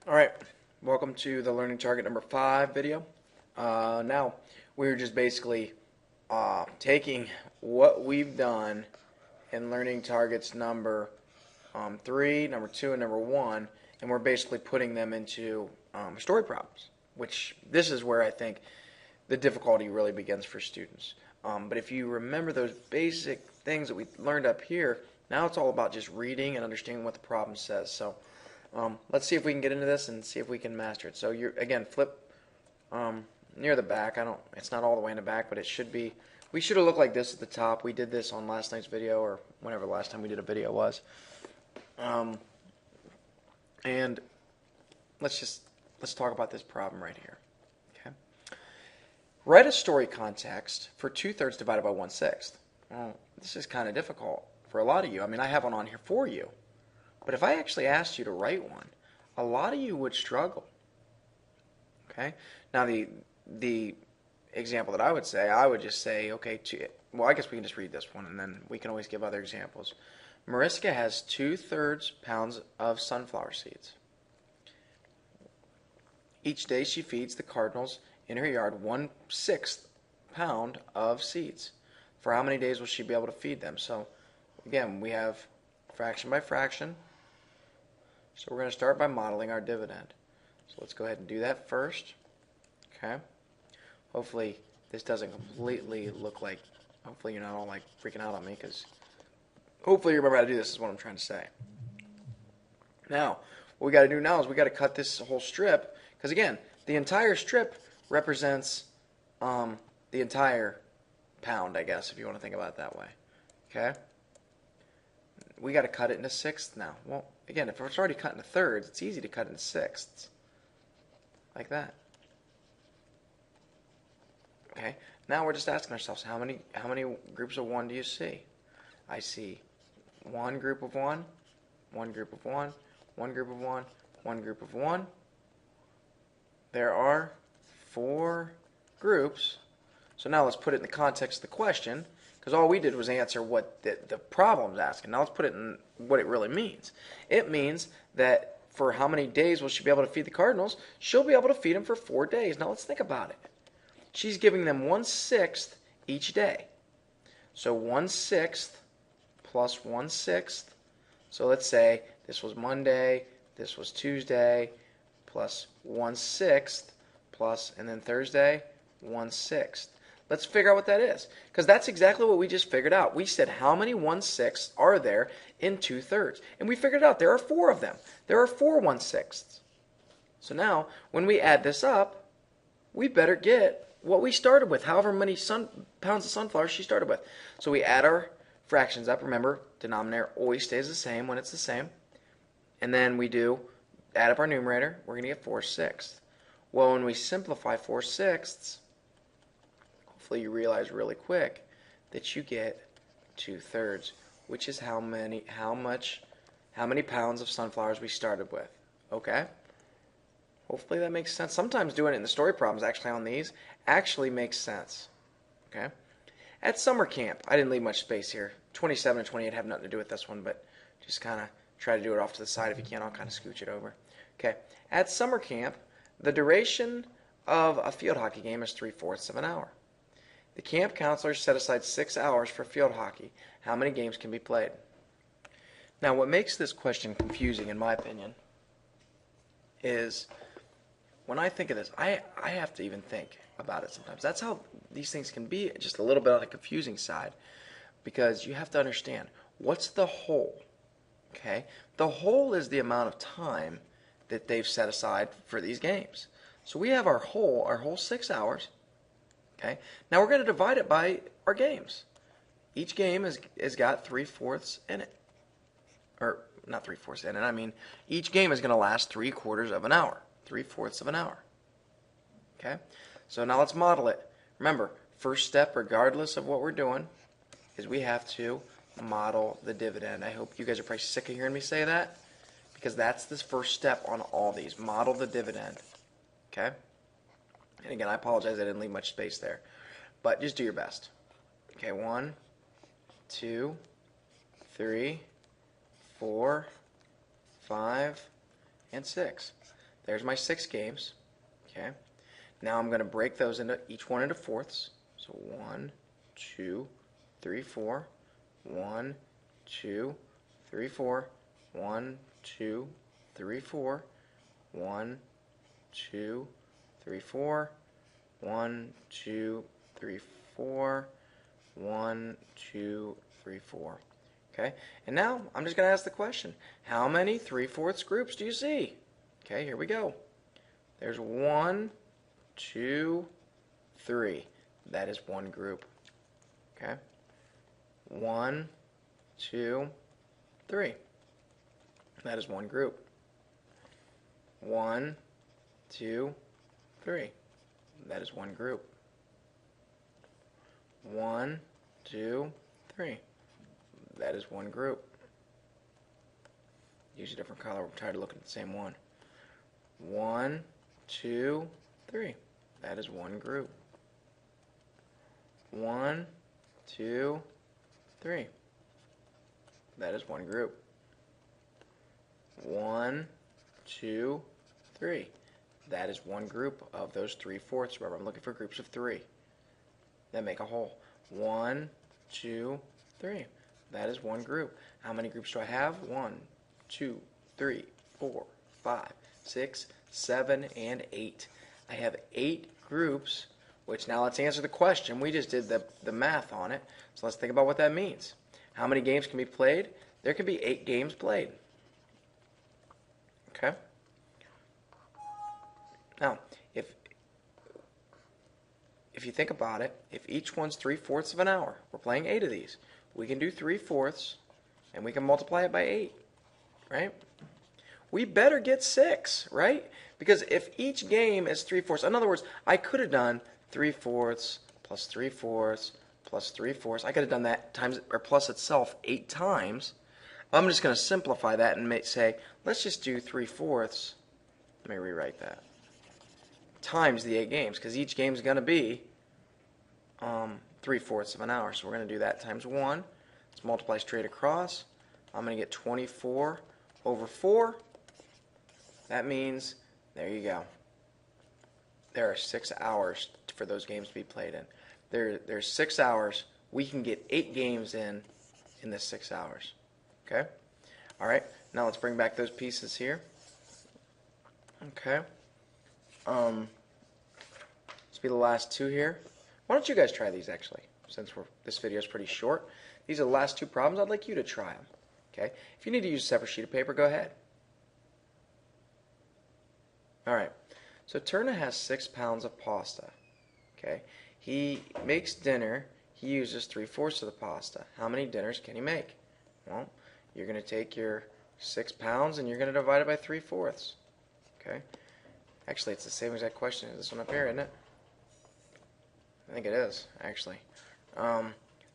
Alright, welcome to the Learning Target number 5 video. Now, we're just basically taking what we've done in Learning Targets number 3, number 2, and number 1, and we're basically putting them into story problems, which this is where I think the difficulty really begins for students. But if you remember those basic things that we learned up here, now it's all about just reading and understanding what the problem says. So let's see if we can get into this and see if we can master it. So you again flip near the back. It's not all the way in the back, but it should be. We should have looked like this at the top. We did this on last night's video, or whenever the last time we did a video was. And let's talk about this problem right here. Okay. Write a story context for 2/3 divided by 1/6. Well, this is kind of difficult for a lot of you. I mean, I have one on here for you. But if I actually asked you to write one, a lot of you would struggle. Okay? Now the example that I would just say, okay, well, I guess we can just read this one and then we can always give other examples. Mariska has 2/3 pounds of sunflower seeds. Each day she feeds the cardinals in her yard 1/6 pound of seeds. For how many days will she be able to feed them? So again, we have fraction by fraction. So we're going to start by modeling our dividend. So let's go ahead and do that first. Okay. Hopefully this doesn't completely look like, hopefully you're not all like freaking out on me, because hopefully you remember how to do this is what I'm trying to say. Now, what we got to do now is we got to cut this whole strip, because again, the entire strip represents the entire pound, I guess, if you want to think about it that way. Okay. We got to cut it into sixths now. Well, again, if it's already cut into thirds, it's easy to cut into sixths. Like that. Okay. Now we're just asking ourselves, how many groups of 1 do you see? I see one group of 1, one group of 1, one group of 1, one group of 1. There are 4 groups. So now let's put it in the context of the question, because all we did was answer what the problem's asking. Now let's put it in what it really means. It means that for how many days will she be able to feed the cardinals? She'll be able to feed them for 4 days. Now let's think about it. She's giving them 1/6 each day. So 1/6 plus 1/6. So let's say this was Monday, this was Tuesday, plus 1/6 plus, and then Thursday, 1/6. Let's figure out what that is, because that's exactly what we just figured out. We said how many 1/6 are there in 2/3, and we figured out there are 4 of them. There are 4 1/6. So now, when we add this up, we better get what we started with, however many pounds of sunflower she started with. So we add our fractions up. Remember, denominator always stays the same when it's the same. And then we add up our numerator. We're going to get 4/6. Well, when we simplify 4/6, hopefully you realize really quick that you get 2/3, which is how many pounds of sunflowers we started with. Okay? Hopefully that makes sense. Sometimes doing it in the story problems actually on these actually makes sense. Okay? At summer camp, I didn't leave much space here. 27 and 28 have nothing to do with this one, but just kind of try to do it off to the side. If you can, I'll kind of scooch it over. Okay. At summer camp, the duration of a field hockey game is 3/4 of an hour. The camp counselors set aside 6 hours for field hockey. How many games can be played? Now, what makes this question confusing, in my opinion, is when I think of this, I have to even think about it sometimes. That's how these things can be just a little bit on the confusing side, because you have to understand, what's the whole? Okay? The whole is the amount of time that they've set aside for these games. So we have our whole 6 hours. Okay. Now we're going to divide it by our games. Each game has got 3/4 in it. Or not 3/4 in it. I mean, each game is going to last 3/4 of an hour. 3/4 of an hour. Okay. So now let's model it. Remember, first step, regardless of what we're doing, is we have to model the dividend. I hope you guys are probably sick of hearing me say that, because that's the first step on all these. Model the dividend. Okay. And again, I apologize I didn't leave much space there. But just do your best. Okay, 1, 2, 3, 4, 5, and 6. there's my 6 games. Okay. Now I'm going to break those into each one into fourths. So 1, 2, 3, 4. 1, 2, 3, 4. 1, 2, 3, 4. 1, 2, 3, 4. 1, 2, 3, 4. 1, 2, 3, 4. Okay, and now I'm just going to ask the question, how many 3/4 groups do you see? Okay, here we go. There's 1, 2, 3. That is one group. Okay, 1, 2, 3. That is one group. 1, 2, 3. That is one group. 1, 2, 3. That is one group. Use a different color. We're tired of looking at the same one. 1, 2, 3. That is one group. 1, 2, 3. That is one group. 1, 2, 3. That is one group of those 3/4. Remember, I'm looking for groups of 3 that make a whole. 1, 2, 3. That is one group. How many groups do I have? 1, 2, 3, 4, 5, 6, 7, and 8. I have 8 groups, which now let's answer the question. We just did the math on it. So let's think about what that means. How many games can be played? There can be 8 games played. Okay? Now, if you think about it, if each one's 3/4 of an hour, we're playing 8 of these. We can do 3/4, and we can multiply it by 8, right? We better get 6, right? Because if each game is 3/4, in other words, I could have done 3/4 plus 3/4 plus 3/4. I could have done that times or plus itself 8 times. I'm just going to simplify that and say, let's just do 3/4. Let me rewrite that. Times the 8 games, because each game is going to be 3/4 of an hour. So we're going to do that times 1. Let's multiply straight across. I'm going to get 24 over 4. That means, there you go. There are 6 hours for those games to be played in. There's 6 hours. We can get 8 games in this 6 hours. Okay? All right. Now let's bring back those pieces here. Okay. This will be the last 2 here. Why don't you guys try these, actually, since this video is pretty short. These are the last 2 problems. I'd like you to try them. Okay? If you need to use a separate sheet of paper, go ahead. All right. So Turner has 6 pounds of pasta. Okay? He makes dinner. He uses 3/4 of the pasta. How many dinners can he make? Well, you're going to take your 6 pounds and you're going to divide it by 3/4. Okay? Actually, it's the same exact question as this one up here, isn't it? I think it is, actually.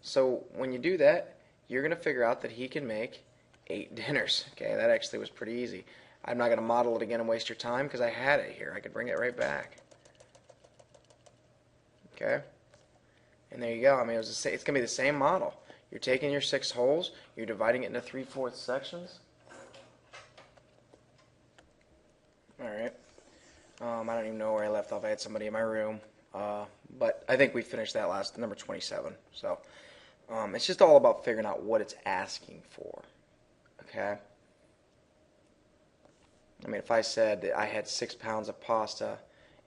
So when you do that, you're going to figure out that he can make 8 dinners. Okay, that actually was pretty easy. I'm not going to model it again and waste your time because I had it here. I could bring it right back. Okay, and there you go. I mean, it's going to be the same model. You're taking your 6 holes, you're dividing it into 3/4 sections. All right. I don't even know where I left off. I had somebody in my room. But I think we finished that last, number 27. So it's just all about figuring out what it's asking for. Okay? I mean, if I said that I had 6 pounds of pasta,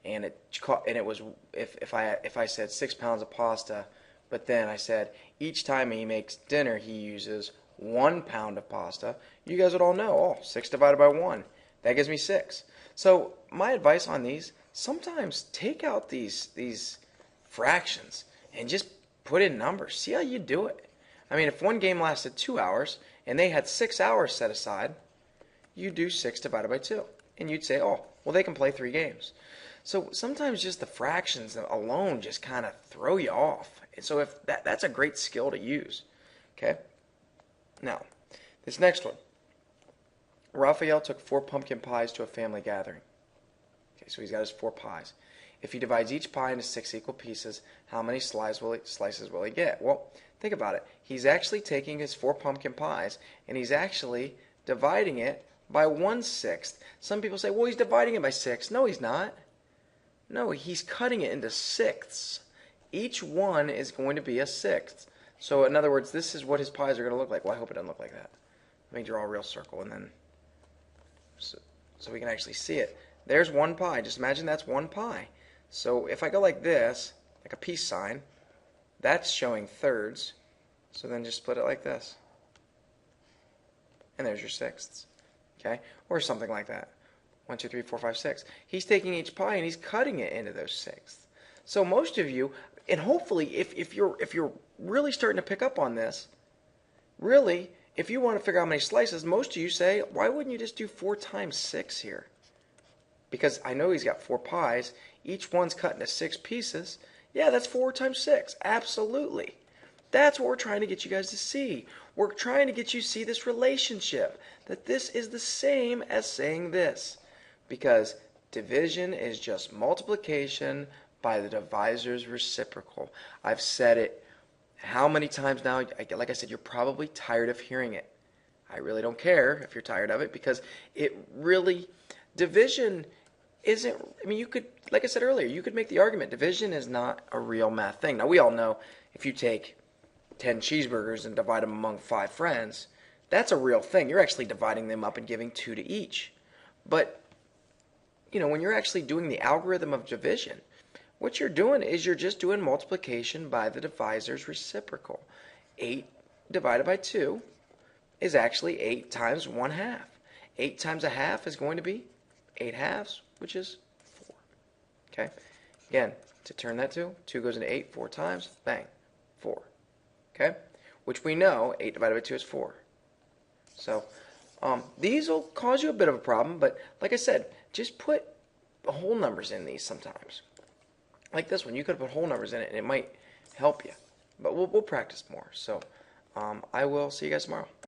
and it was if I said 6 pounds of pasta, but then I said each time he makes dinner he uses 1 pound of pasta, you guys would all know, 6 divided by 1, that gives me 6. So my advice on these, sometimes take out these fractions and just put in numbers. See how you do it. I mean, if one game lasted 2 hours and they had 6 hours set aside, you do 6 divided by 2. And you'd say, oh, well, they can play 3 games. So sometimes just the fractions alone just kind of throw you off. And so if that's a great skill to use. Okay? Now, this next one. Raphael took 4 pumpkin pies to a family gathering. Okay, so he's got his 4 pies. If he divides each pie into 6 equal pieces, how many slices will he get? Well, think about it. He's actually taking his 4 pumpkin pies, and he's actually dividing it by 1/6. Some people say, well, he's dividing it by 6. No, he's not. No, he's cutting it into sixths. Each one is going to be a sixth. So in other words, this is what his pies are going to look like. Well, I hope it doesn't look like that. Let me draw a real circle, and then so we can actually see it. There's one pie. Just imagine that's one pie. So if I go like this, like a peace sign, that's showing thirds. So then just split it like this. And there's your sixths. Okay? Or something like that. 1, 2, 3, 4, 5, 6. He's taking each pie and he's cutting it into those sixths. So most of you, and hopefully if you're really starting to pick up on this, really, if you want to figure out how many slices, most of you say, why wouldn't you just do 4 times 6 here? Because I know he's got 4 pies. Each one's cut into 6 pieces. Yeah, that's 4 times 6. Absolutely. That's what we're trying to get you guys to see. We're trying to get you to see this relationship, that this is the same as saying this. Because division is just multiplication by the divisor's reciprocal. I've said it how many times now? Like I said, you're probably tired of hearing it. I really don't care if you're tired of it, because it really, division isn't, I mean, you could, like I said earlier, you could make the argument division is not a real math thing. Now, we all know if you take 10 cheeseburgers and divide them among 5 friends, that's a real thing. You're actually dividing them up and giving 2 to each. But, you know, when you're actually doing the algorithm of division, what you're doing is you're just doing multiplication by the divisor's reciprocal. 8 divided by 2 is actually 8 times 1/2. 8 times 1/2 is going to be 8 halves, which is 4. Okay? Again, to turn that to, 2 goes into 8 4 times, bang, 4. Okay? Which we know, 8 divided by 2 is 4. So, these will cause you a bit of a problem, but like I said, just put whole numbers in these sometimes. Like this one, you could put whole numbers in it, and it might help you. But we'll practice more. So, I will see you guys tomorrow.